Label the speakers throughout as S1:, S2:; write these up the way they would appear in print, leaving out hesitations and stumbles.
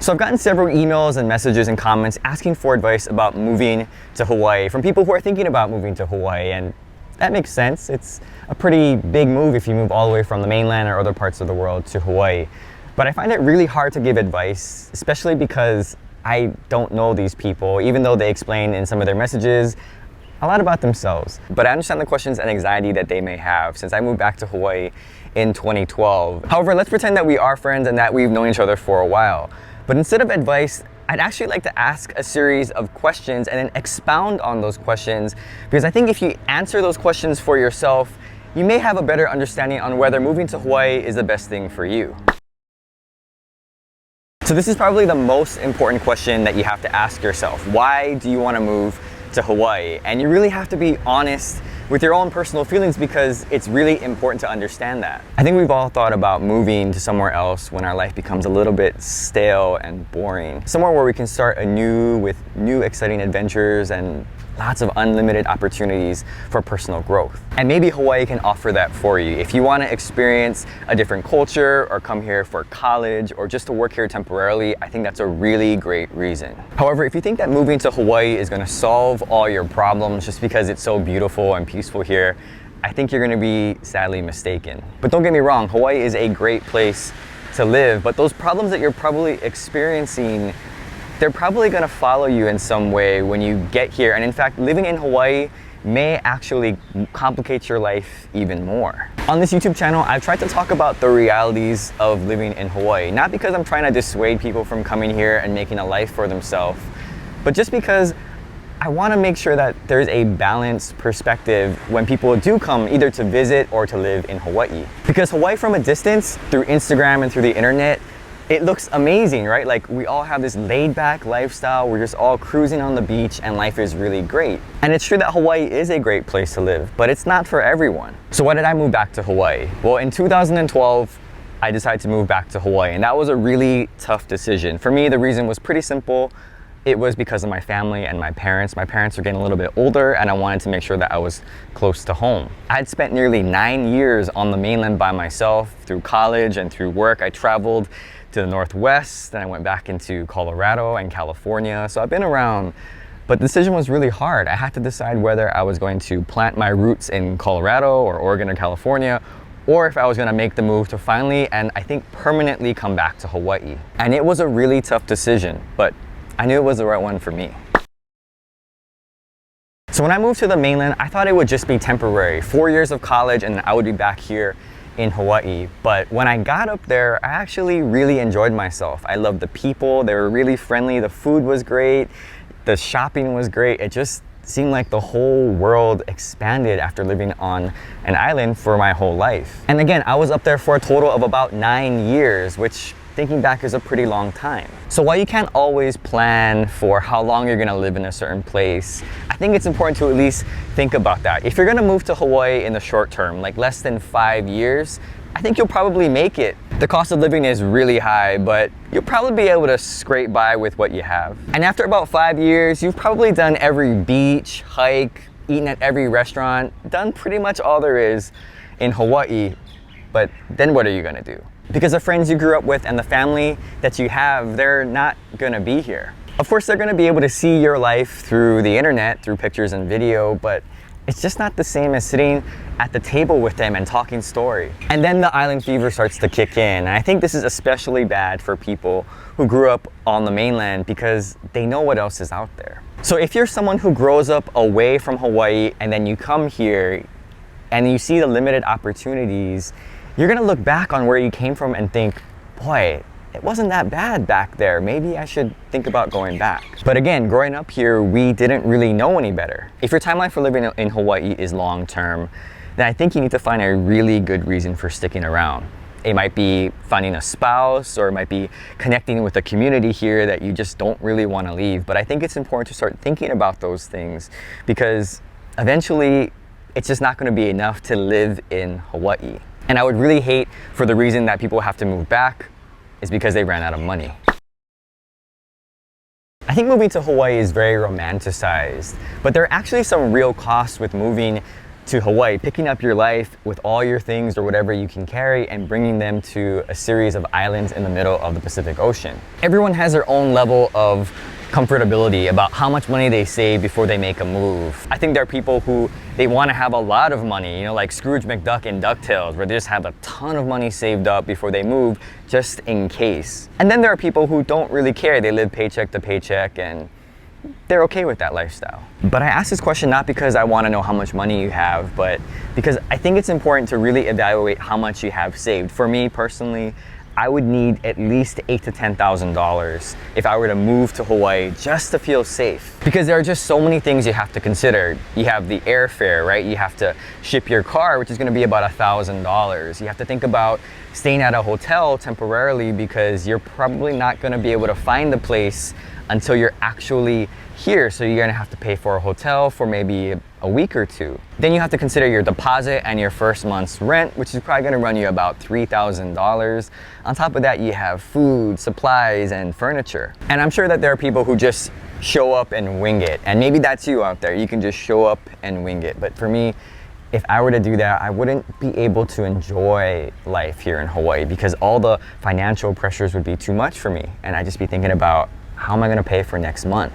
S1: So I've gotten several emails and messages and comments asking for advice about moving to Hawaii from people who are thinking about moving to Hawaii, and that makes sense. It's a pretty big move if you move all the way from the mainland or other parts of the world to Hawaii. But I find it really hard to give advice, especially because I don't know these people, even though they explain in some of their messages a lot about themselves. But I understand the questions and anxiety that they may have since I moved back to Hawaii in 2012. However, let's pretend that we are friends and that we've known each other for a while. But instead of advice, I'd actually like to ask a series of questions and then expound on those questions, because I think if you answer those questions for yourself, you may have a better understanding on whether moving to Hawaii is the best thing for you. So this is probably the most important question that you have to ask yourself. Why do you want to move to Hawaii? And you really have to be honest with your own personal feelings, because it's really important to understand that. I think we've all thought about moving to somewhere else when our life becomes a little bit stale and boring. Somewhere where we can start anew with new exciting adventures and lots of unlimited opportunities for personal growth. And maybe Hawaii can offer that for you. If you want to experience a different culture or come here for college or just to work here temporarily, I think that's a really great reason. However, if you think that moving to Hawaii is going to solve all your problems just because it's so beautiful and peaceful here, I think you're going to be sadly mistaken. But don't get me wrong, Hawaii is a great place to live, but those problems that you're probably experiencing, they're probably going to follow you in some way when you get here. And in fact, living in Hawaii may actually complicate your life even more. On this YouTube channel, I've tried to talk about the realities of living in Hawaii, not because I'm trying to dissuade people from coming here and making a life for themselves, but just because I want to make sure that there's a balanced perspective when people do come either to visit or to live in Hawaii. Because Hawaii from a distance, through Instagram and through the internet, it looks amazing, right? Like we all have this laid back lifestyle. We're just all cruising on the beach and life is really great. And it's true that Hawaii is a great place to live, but it's not for everyone. So why did I move back to Hawaii? Well, in 2012, I decided to move back to Hawaii, and that was a really tough decision. For me, the reason was pretty simple. It was because of my family and my parents. My parents are getting a little bit older and I wanted to make sure that I was close to home. I had spent nearly 9 years on the mainland by myself through college and through work. I traveled to the Northwest, then I went back into Colorado and California. So I've been around, but the decision was really hard. I had to decide whether I was going to plant my roots in Colorado or Oregon or California, or if I was going to make the move to finally, and I think permanently, come back to Hawaii. And it was a really tough decision, but I knew it was the right one for me. So when I moved to the mainland, I thought it would just be temporary, 4 years of college, and I would be back here in Hawaii. But when I got up there, I actually really enjoyed myself. I loved the people, they were really friendly, the food was great, the shopping was great. It just seemed like the whole world expanded after living on an island for my whole life. And again, I was up there for a total of about 9 years, which thinking back is a pretty long time. So while you can't always plan for how long you're gonna live in a certain place, I think it's important to at least think about that. If you're gonna move to Hawaii in the short term, like less than 5 years, I think you'll probably make it. The cost of living is really high, but you'll probably be able to scrape by with what you have. And after about 5 years, you've probably done every beach, hike, eaten at every restaurant, done pretty much all there is in Hawaii. But then what are you gonna do? Because the friends you grew up with and the family that you have, they're not gonna be here. Of course, they're gonna be able to see your life through the internet, through pictures and video, but it's just not the same as sitting at the table with them and talking story. And then the island fever starts to kick in. And I think this is especially bad for people who grew up on the mainland because they know what else is out there. So if you're someone who grows up away from Hawaii and then you come here and you see the limited opportunities, you're gonna look back on where you came from and think, boy, it wasn't that bad back there. Maybe I should think about going back. But again, growing up here, we didn't really know any better. If your timeline for living in Hawaii is long term, then I think you need to find a really good reason for sticking around. It might be finding a spouse, or it might be connecting with a community here that you just don't really want to leave. But I think it's important to start thinking about those things, because eventually it's just not going to be enough to live in Hawaii. And I would really hate for the reason that people have to move back is because they ran out of money. I think moving to Hawaii is very romanticized, but there are actually some real costs with moving to Hawaii, picking up your life with all your things or whatever you can carry and bringing them to a series of islands in the middle of the Pacific Ocean. Everyone has their own level of comfortability about how much money they save before they make a move. I think there are people who they want to have a lot of money, like Scrooge McDuck in DuckTales, where they just have a ton of money saved up before they move, just in case. And then there are people who don't really care. They live paycheck to paycheck and they're okay with that lifestyle. But I ask this question not because I want to know how much money you have, but because I think it's important to really evaluate how much you have saved. For me personally, I would need at least $8,000 to $10,000 if I were to move to Hawaii just to feel safe. Because there are just so many things you have to consider. You have the airfare, right? You have to ship your car, which is going to be about $1,000. You have to think about staying at a hotel temporarily because you're probably not going to be able to find the place until you're actually here. So you're gonna have to pay for a hotel for maybe a week or two. Then you have to consider your deposit and your first month's rent, which is probably gonna run you about $3,000. On top of that, you have food, supplies, and furniture. And I'm sure that there are people who just show up and wing it. And maybe that's you out there. You can just show up and wing it. But for me, if I were to do that, I wouldn't be able to enjoy life here in Hawaii because all the financial pressures would be too much for me. And I'd just be thinking about, how am I gonna pay for next month?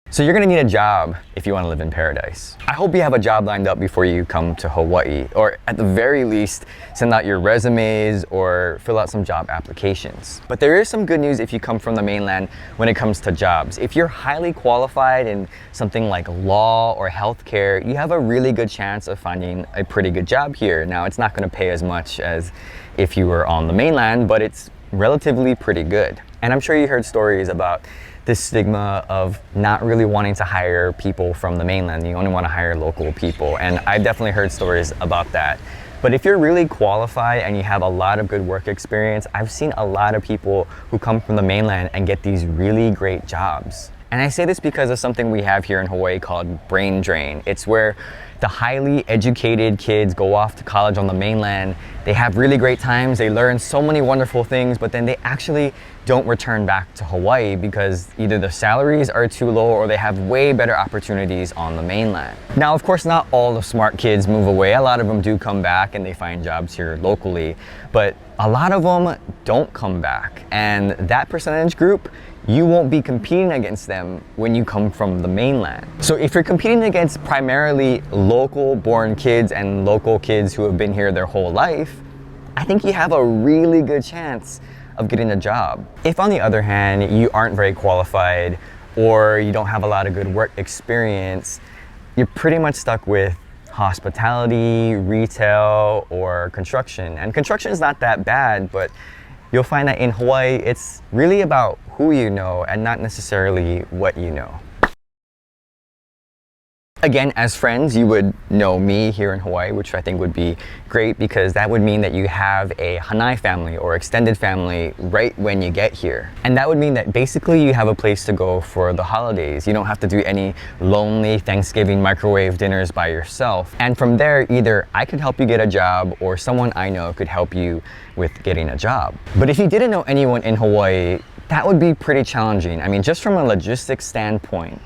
S1: So you're gonna need a job if you wanna live in paradise. I hope you have a job lined up before you come to Hawaii, or at the very least, send out your resumes or fill out some job applications. But there is some good news if you come from the mainland when it comes to jobs. If you're highly qualified in something like law or healthcare, you have a really good chance of finding a pretty good job here. Now, it's not gonna pay as much as if you were on the mainland, but it's relatively pretty good. And I'm sure you heard stories about this stigma of not really wanting to hire people from the mainland. You only want to hire local people. And I've definitely heard stories about that. But if you're really qualified and you have a lot of good work experience, I've seen a lot of people who come from the mainland and get these really great jobs. And I say this because of something we have here in Hawaii called brain drain. It's where the highly educated kids go off to college on the mainland. They have really great times, they learn so many wonderful things, but then they actually don't return back to Hawaii because either the salaries are too low or they have way better opportunities on the mainland. Now, of course, not all the smart kids move away. A lot of them do come back and they find jobs here locally, but a lot of them don't come back. And that percentage group, you won't be competing against them when you come from the mainland. So if you're competing against primarily local born kids and local kids who have been here their whole life, I think you have a really good chance of getting a job. If on the other hand, you aren't very qualified or you don't have a lot of good work experience, you're pretty much stuck with hospitality, retail, or construction. And construction is not that bad, but you'll find that in Hawaii, it's really about who you know and not necessarily what you know. Again, as friends, you would know me here in Hawaii, which I think would be great because that would mean that you have a Hanai family or extended family right when you get here. And that would mean that basically you have a place to go for the holidays. You don't have to do any lonely Thanksgiving microwave dinners by yourself. And from there, either I could help you get a job or someone I know could help you with getting a job. But if you didn't know anyone in Hawaii, that would be pretty challenging. I mean, just from a logistics standpoint,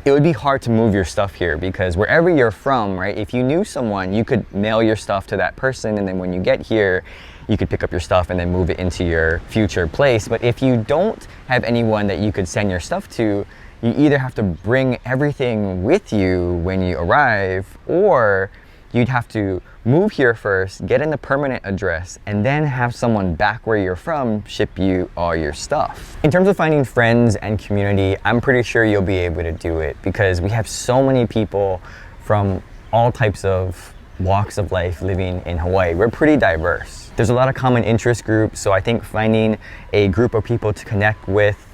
S1: it would be hard to move your stuff here because wherever you're from, right, if you knew someone, you could mail your stuff to that person and then when you get here, you could pick up your stuff and then move it into your future place. But if you don't have anyone that you could send your stuff to, you either have to bring everything with you when you arrive or you'd have to move here first, get in a permanent address, and then have someone back where you're from ship you all your stuff. In terms of finding friends and community, I'm pretty sure you'll be able to do it because we have so many people from all types of walks of life living in Hawaii. We're pretty diverse. There's a lot of common interest groups, so I think finding a group of people to connect with,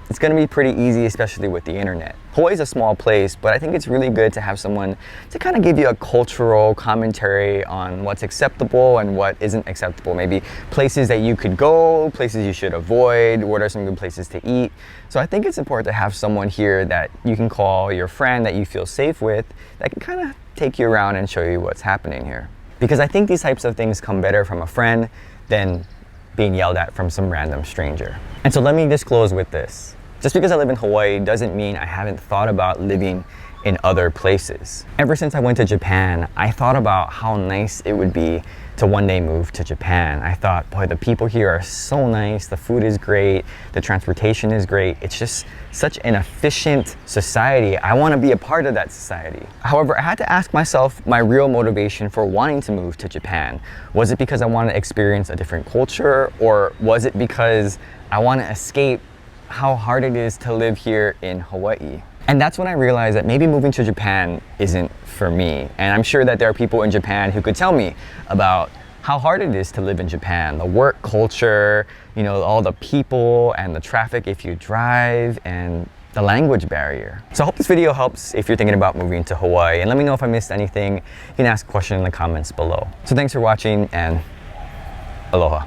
S1: it's gonna be pretty easy, especially with the internet. Hawaii's a small place, but I think it's really good to have someone to kind of give you a cultural commentary on what's acceptable and what isn't acceptable. Maybe places that you could go, places you should avoid, what are some good places to eat. So I think it's important to have someone here that you can call your friend that you feel safe with, that can kind of take you around and show you what's happening here. Because I think these types of things come better from a friend than being yelled at from some random stranger. And so let me just close with this. Just because I live in Hawaii doesn't mean I haven't thought about living in other places. Ever since I went to Japan, I thought about how nice it would be to one day move to Japan. I thought, boy, the people here are so nice, the food is great, the transportation is great. It's just such an efficient society. I want to be a part of that society. However, I had to ask myself my real motivation for wanting to move to Japan. Was it because I wanted to experience a different culture, or was it because I want to escape how hard it is to live here in Hawaii? And that's when I realized that maybe moving to Japan isn't for me. And I'm sure that there are people in Japan who could tell me about how hard it is to live in Japan, the work culture, you know, all the people and the traffic if you drive, and the language barrier. So I hope this video helps if you're thinking about moving to Hawaii, and let me know if I missed anything. You can ask a question in the comments below. So thanks for watching, and aloha.